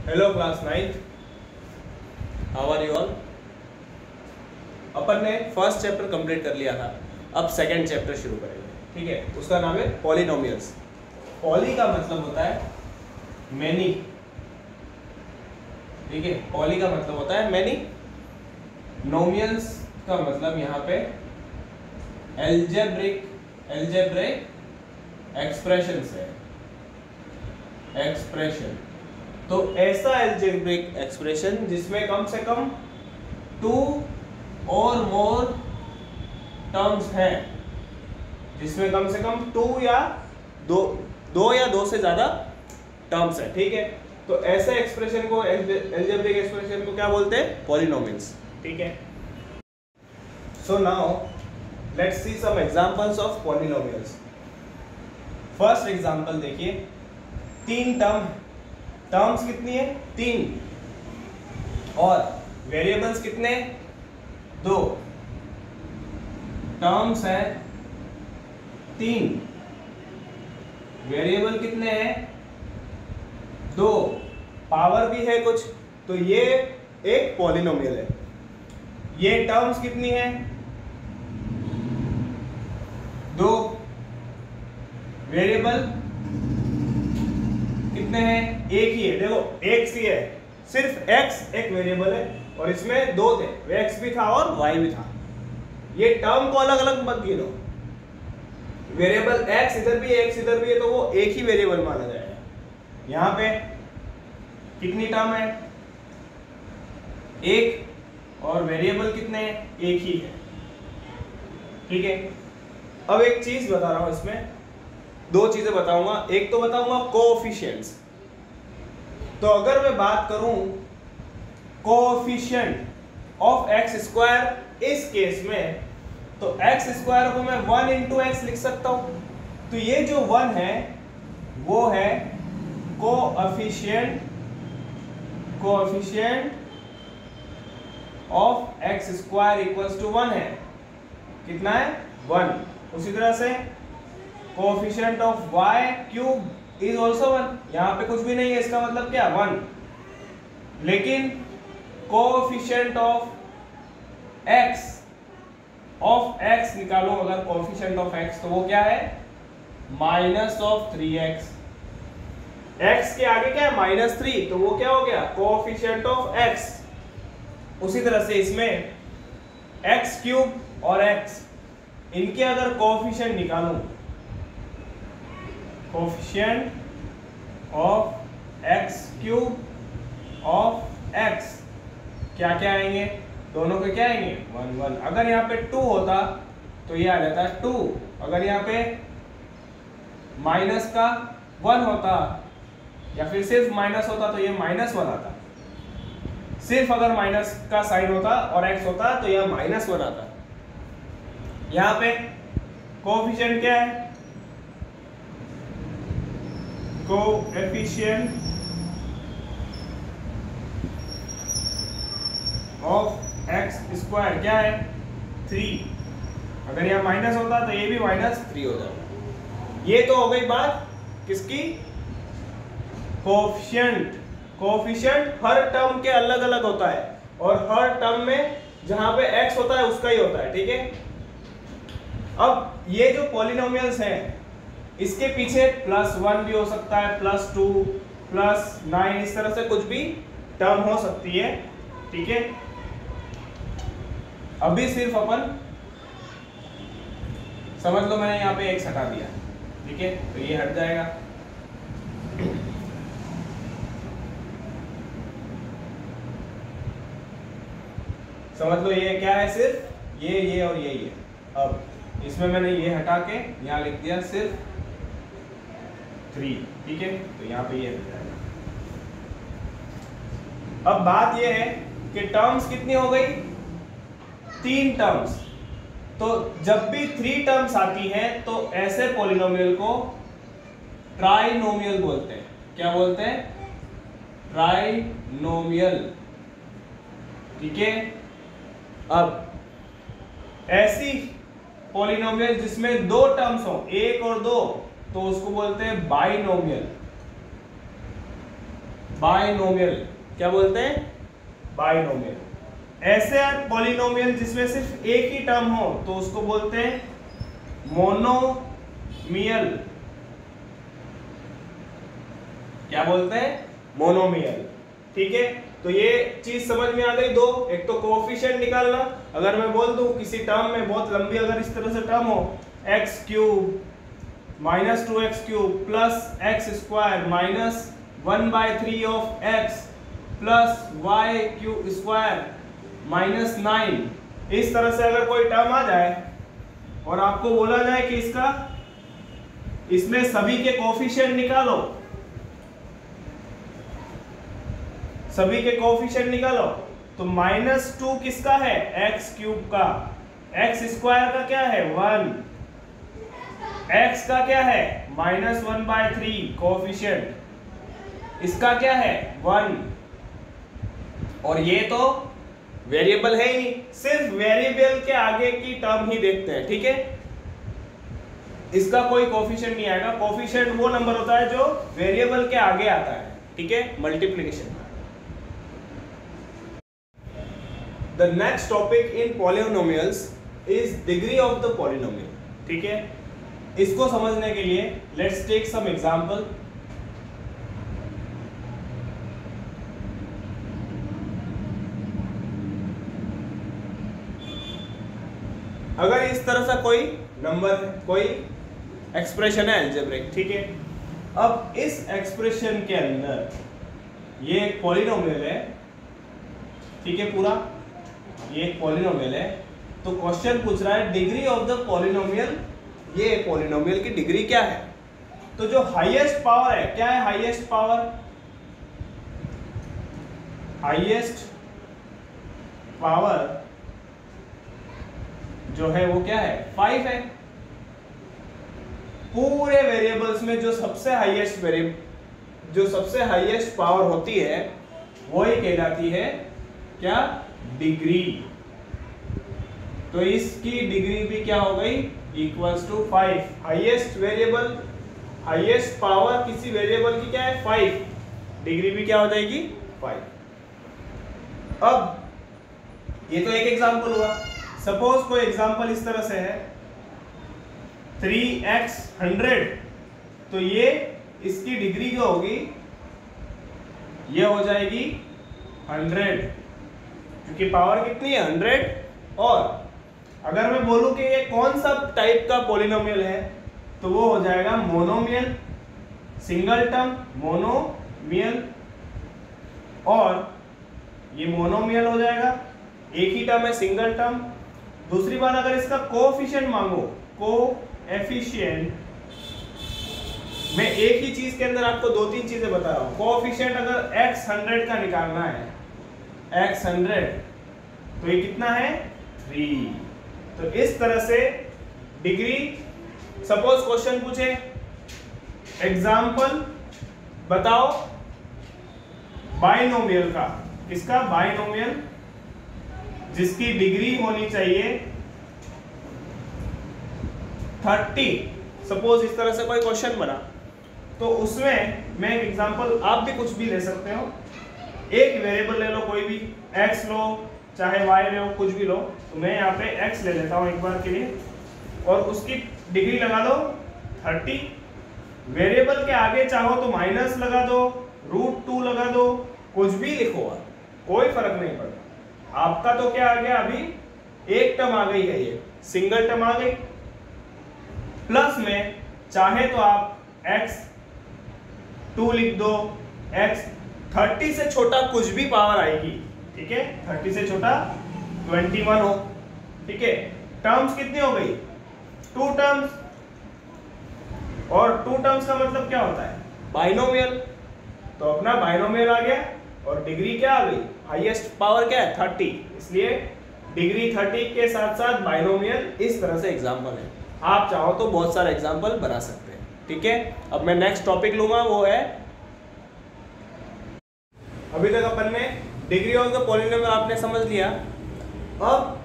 Hello class 9th, how are you all. अपन ने first chapter complete कर लिया था, अब सेकंड चैप्टर शुरू करेंगे। ठीक है, उसका नाम है पॉलिनोमियल्स। पॉली का मतलब होता है मैनी। ठीक है, पॉली का मतलब होता है मैनी। नोमियल्स का मतलब यहाँ पे एल्जेब्रिक एक्सप्रेशन है। एक्सप्रेशन तो ऐसा एल्जेब्रिक एक्सप्रेशन जिसमें कम से कम 2 और मोर टर्म्स हैं, जिसमें कम से कम 2 या 2 से ज्यादा टर्म्स है। ठीक है, तो ऐसे एक्सप्रेशन को, एल्जेब्रिक एक्सप्रेशन को क्या बोलते हैं? पॉलिनोमियल्स। ठीक है, so now let's see some examples of polynomials. First example देखिए, 3 टर्म्स कितनी है? 3 और वेरिएबल्स कितने? 2 टर्म्स है 3, वेरिएबल कितने हैं? 2, पावर भी है कुछ, तो ये एक पॉलिनोमियल है। ये टर्म्स कितनी है? 2, वेरिएबल कितने हैं? एक ही है। देखो एक सी है, सिर्फ x एक वेरिएबल है और इसमें 2 थे, x भी था और y भी था। ये टर्म को अलग अलग मत गिनो, वेरिएबल x इधर भी है, x इधर भी है, तो वो एक ही वेरिएबल माना जाएगा। यहाँ पे कितनी टर्म है? 1 और वेरिएबल कितने हैं? एक ही है। ठीक है, अब एक चीज बता रहा हूं, इसमें 2 चीजें बताऊंगा। एक तो बताऊंगा कोएफिशिएंट्स। तो अगर मैं बात करूं कोएफिशिएंट ऑफ एक्स स्क्वायर, इस केस में तो एक्स स्क्वायर को मैं 1 इंटू एक्स लिख सकता हूं। तो ये जो 1 है वो है coefficient of x square equals to 1 है। कितना है? 1। उसी तरह से coefficient of y cube is also 1। यहाँ पे कुछ भी नहीं है, इसका मतलब क्या? 1। लेकिन कोएफिशिएंट ऑफ x निकालो अगर कोएफिशिएंट ऑफ x, तो वो क्या है? -3x। x के आगे क्या है? -3, तो वो क्या हो गया? Coefficient of x। उसी तरह से इसमें x क्यूब और x, इनके अगर कोएफिशिएंट निकालूं, coefficient of x cube of x, क्या क्या आएंगे? दोनों के क्या आएंगे? 1 1। अगर यहाँ पे 2 होता तो ये आ जाता 2। अगर यहाँ पे माइनस का 1 होता या फिर सिर्फ माइनस होता तो ये -1 आता। सिर्फ अगर माइनस का साइन होता और x होता तो यह -1 आता। यहाँ पे कोएफिशिएंट क्या है? कोएफिशिएंट ऑफ एक्स स्क्वायर क्या है? 3। अगर यहाँ माइनस होता तो ये भी -3 हो जाता। ये तो हो गई बात किसकी? कोएफिशिएंट हर टर्म के अलग अलग होता है और हर टर्म में जहां पे x होता है उसका ही होता है। ठीक है, अब ये जो पॉलिनोमियल्स हैं, इसके पीछे +1 भी हो सकता है, +2, +9, इस तरह से कुछ भी टर्म हो सकती है। ठीक है, अभी सिर्फ अपन समझ लो मैंने यहाँ पे x हटा दिया। ठीक है, तो ये हट जाएगा। समझ लो ये क्या है? सिर्फ ये और ये। अब इसमें मैंने ये हटा के यहाँ लिख दिया सिर्फ 3। ठीक है, तो यहाँ पे ये हट जाएगा। अब बात ये है कि टर्म्स कितनी हो गई? 3 टर्म्स। तो जब भी 3 टर्म्स आती हैं तो ऐसे पॉलिनोमियल को ट्राइनोमियल बोलते हैं। क्या बोलते हैं? ट्राइनोमियल। ठीक है, अब ऐसी पॉलिनोमियल जिसमें 2 टर्म्स हो, 1 और 2, तो उसको बोलते हैं बाइनोमियल। बाइनोमियल। क्या बोलते हैं? बाइनोमियल। ऐसे पॉलिनोमियल जिसमें सिर्फ एक ही टर्म हो तो उसको बोलते हैं मोनोमियल। क्या बोलते हैं? मोनोमियल। ठीक है, तो ये चीज समझ में आ गई दो। एक तो कोएफिशिएंट निकालना, अगर मैं बोल दूं किसी टर्म में बहुत लंबी अगर इस तरह से टर्म हो x cube minus 2x cube plus x square minus 1/3 of x plus y cube square minus 9, इस तरह से अगर कोई टर्म आ जाए और आपको बोला जाए कि इसमें सभी के कोएफिशिएंट निकालो, सभी के कोएफिशिएंट निकालो, तो -2 किसका है? x क्यूब का। x स्क्वायर का क्या है? 1। x का क्या है? -1/3 कोएफिशिएंट, इसका क्या है? 1। और ये तो वेरिएबल है ही नहीं, सिर्फ वेरिएबल के आगे की टर्म ही देखते हैं। ठीक है, इसका कोई कोएफिशिएंट नहीं आएगा। कोएफिशिएंट वो नंबर होता है जो वेरिएबल के आगे आता है। ठीक है, मल्टीप्लिकेशन में। The next topic in polynomials is degree of the polynomial. ठीक है, इसको समझने के लिए let's take some example. अगर इस तरह से कोई नंबर, कोई एक्सप्रेशन है अलजेब्रिक, ठीक है, अब इस एक्सप्रेशन के अंदर ये एक पॉलिनोमियल है, ठीक है, पूरा ये एक पॉलिनोमियल है, तो क्वेश्चन पूछ रहा है डिग्री ऑफ द पॉलिनोमियल, ये पॉलिनोमियल की डिग्री क्या है? तो जो हाईएस्ट पावर है, क्या है हाईएस्ट पावर? हाईएस्ट पावर जो है वो क्या है? 5 है। पूरे वेरिएबल्स में जो सबसे हाईएस्ट पावर होती है वो ही कहलाती है क्या? डिग्री। तो इसकी डिग्री भी क्या हो गई? Equals to 5। Highest variable, highest power किसी वेरिएबल की क्या है? 5। डिग्री भी क्या हो जाएगी? 5। अब ये तो एक एग्जांपल हुआ। सपोज कोई एग्जांपल इस तरह से है 3x 100, तो ये इसकी डिग्री जो होगी ये हो जाएगी 100, क्योंकि पावर कितनी है? 100। और अगर मैं बोलूं कि ये कौन सा टाइप का पॉलिनोमियल है, तो वो हो जाएगा मोनोमियल, सिंगल टर्म मोनोमियल, और ये मोनोमियल हो जाएगा, एक ही टर्म है, सिंगल टर्म। दूसरी बात, अगर इसका कोएफिशिएंट मांगो, कोएफिशिएंट, मैं एक ही चीज के अंदर आपको 2-3 चीजें बता रहा हूं। कोएफिशिएंट अगर x 100 का निकालना है, x 100, तो ये कितना है? 3। तो इस तरह से डिग्री, सपोज क्वेश्चन पूछे एग्जाम्पल बताओ बाइनोमियल का, किसका? बाइनोमियल जिसकी डिग्री होनी चाहिए 30। सपोज इस तरह से कोई क्वेश्चन बना, तो उसमें मैं एक एग्जांपल, आप भी कुछ भी ले सकते हो, एक वेरिएबल ले लो, कोई भी x लो चाहे y ले लो, कुछ भी लो। तो मैं यहाँ पे x ले लेता हूँ एक बार के लिए, और उसकी डिग्री लगा दो 30। वेरिएबल के आगे चाहो तो माइनस लगा दो, √2 लगा दो, कुछ भी लिखो, कोई फर्क नहीं पड़ता। आपका तो क्या आ गया? अभी एक टर्म आ गई है, ये सिंगल टर्म आ गई। प्लस में चाहे तो आप x2 लिख दो, x 30 से छोटा कुछ भी पावर आएगी, ठीक है, 30 से छोटा 21 हो, ठीक है। टर्म्स कितनी हो गई? 2 टर्म्स, और 2 टर्म्स का मतलब क्या होता है? बाइनोमियल। तो अपना बाइनोमियल आ गया, और डिग्री क्या आ गई? हाईएस्ट पावर क्या है? 30, इसलिए डिग्री 30 के साथ साथ बाइनोमियल। इस तरह से एग्जांपल है, आप चाहो तो बहुत सारे एग्जांपल बना सकते हैं, ठीक है। अब मैं नेक्स्ट टॉपिक लूंगा, वो है, अभी तक अपन ने डिग्री ऑफ द पॉलिनोमियल आपने समझ लिया। अब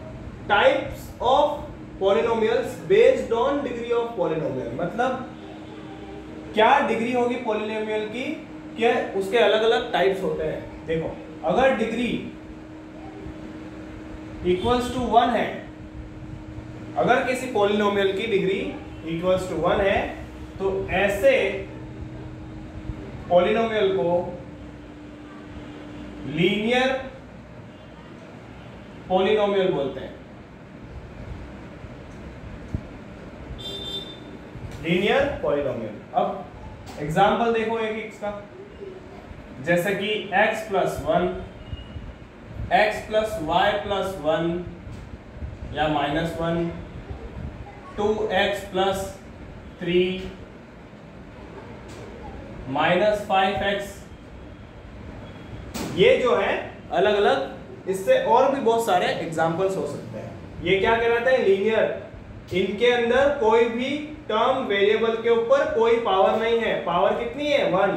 types of polynomials based on degree of polynomial, मतलब क्या डिग्री होगी पॉलिनोमियल की, कि उसके अलग अलग टाइप्स होते हैं। देखो, अगर डिग्री इक्वल्स टू 1 है, अगर किसी पॉलिनोमियल की डिग्री इक्वल्स टू 1 है, तो ऐसे पॉलिनोमियल को लीनियर पॉलिनोमियल बोलते हैं। Linear polynomial. अब एग्जांपल देखो एक इसका, जैसे कि x plus 1, x plus y plus 1 या -1, 2x प्लस 3 -5x, ये जो है अलग अलग, इससे और भी बहुत सारे एग्जाम्पल्स हो सकते हैं। ये क्या कहलाते हैं? लीनियर। इनके अंदर कोई भी टर्म वेरिएबल के ऊपर कोई पावर नहीं है। पावर कितनी है? 1।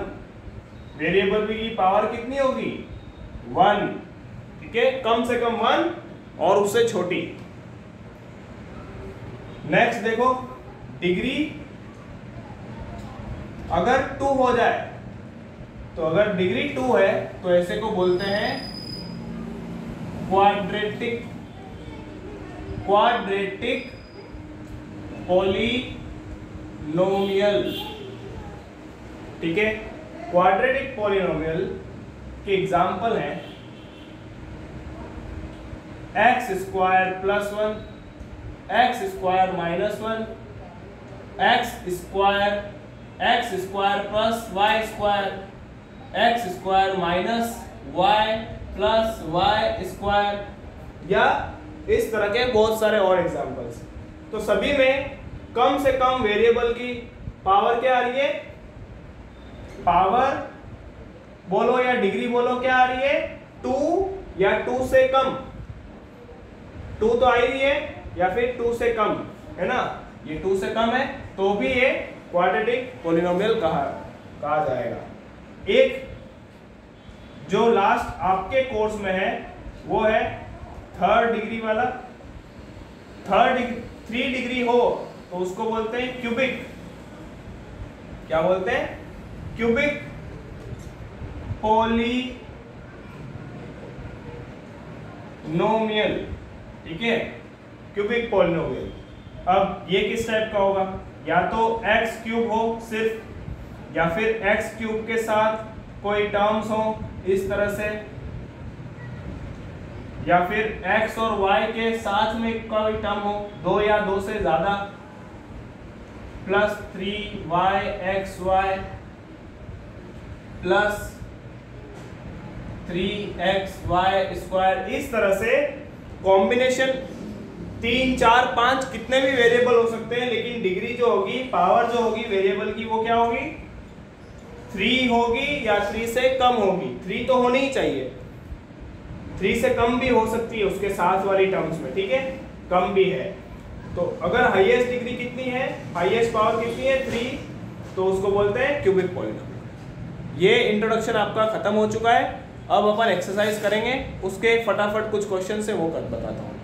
वेरिएबल की पावर कितनी होगी? 1। ठीक है, कम से कम 1 और उससे छोटी। नेक्स्ट देखो, डिग्री अगर 2 हो जाए, तो अगर डिग्री 2 है तो ऐसे को बोलते हैं क्वाड्रेटिक पॉलिनोमियल। ठीक है, क्वाड्रेटिक पॉलिनोमियल के एग्जांपल हैं x square plus 1, x square minus 1, x square plus y square, x square minus y plus y square, या इस तरह के बहुत सारे और एग्जांपल्स। तो सभी में कम से कम वेरिएबल की पावर क्या आ रही है? पावर बोलो या डिग्री बोलो, क्या आ रही है? 2 या 2 से कम। 2 तो आ ही रही है, या फिर 2 से कम, है ना? ये 2 से कम है तो भी ये क्वाड्रेटिक पॉलिनोमियल कहा जाएगा। एक जो लास्ट आपके कोर्स में है वो है 3rd डिग्री वाला। 3 डिग्री हो तो उसको बोलते हैं क्यूबिक। क्या बोलते हैं? Cubic polynomial. ठीक है, क्यूबिक पॉलिनोमियल। अब ये किस टाइप का होगा? या तो x क्यूब हो सिर्फ, या फिर x क्यूब के साथ कोई टर्म्स हो इस तरह से, या फिर x और y के साथ में कोई टर्म हो, 2 या 2 से ज्यादा, plus 3yxy plus 3xy square. इस तरह से कॉम्बिनेशन 3, 4, 5 कितने भी वेरिएबल हो सकते हैं, लेकिन डिग्री जो होगी, पावर जो होगी वेरिएबल की, वो क्या होगी? 3 होगी या 3 से कम होगी। 3 तो होनी ही चाहिए, 3 से कम भी हो सकती है उसके साथ वाली टर्म्स में। ठीक है, कम भी है। तो अगर हाईएस्ट डिग्री कितनी है, हाईएस्ट पावर कितनी है? 3, तो उसको बोलते हैं क्यूबिक पॉलिनोमियल। ये इंट्रोडक्शन आपका खत्म हो चुका है। अब अपन एक्सरसाइज करेंगे, उसके फटाफट कुछ क्वेश्चन है वो बताता हूँ।